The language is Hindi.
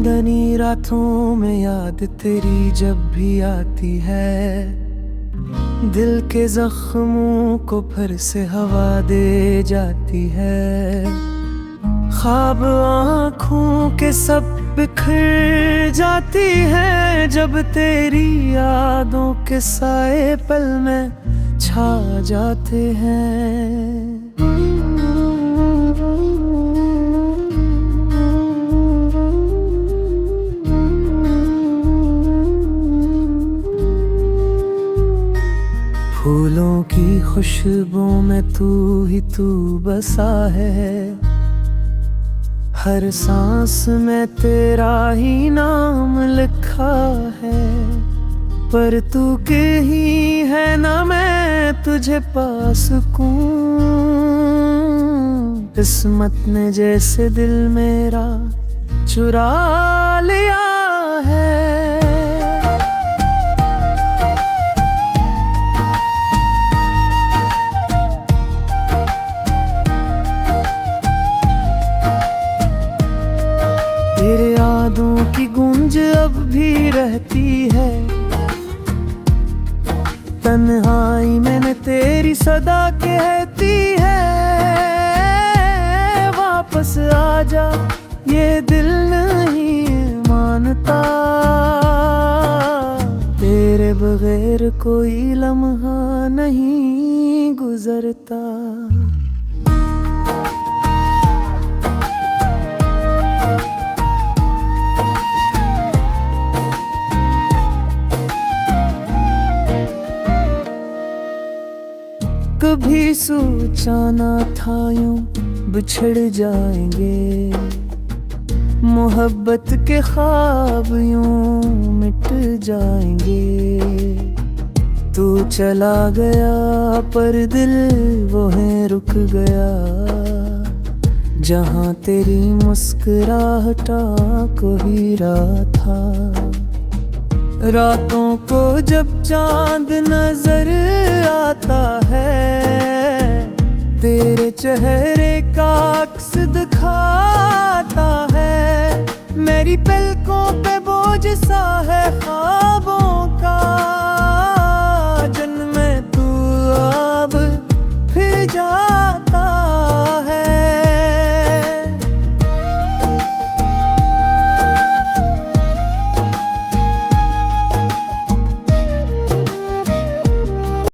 चांदनी रातों में याद तेरी जब भी आती है, दिल के जख्मों को फिर से हवा दे जाती है। ख्वाब आँखों के सब बिखर जाती है, जब तेरी यादों के साए पल में छा जाते हैं। फूलों की खुशबू में तू ही तू बसा है, हर सांस में तेरा ही नाम लिखा है। पर तू के ही है ना मैं तुझे पा सकूं, किस्मत ने जैसे दिल मेरा चुरा लिया है। तेरे यादों की गूंज अब भी रहती है, तन्हाई मैंने तेरी सदा कहती है। वापस आजा ये दिल नहीं मानता, तेरे बगैर कोई लम्हा नहीं गुजरता। कभी सोचा ना था यूं बिछड़ जाएंगे, मोहब्बत के ख्वाब यूं मिट जाएंगे। तू चला गया पर दिल वो है रुक गया, जहां तेरी मुस्कुराहटा को हीरा था। रातों को जब चांद नजर आता है, तेरे चेहरे का अक्स दिखाता है। मेरी पलकों पे बोझ सा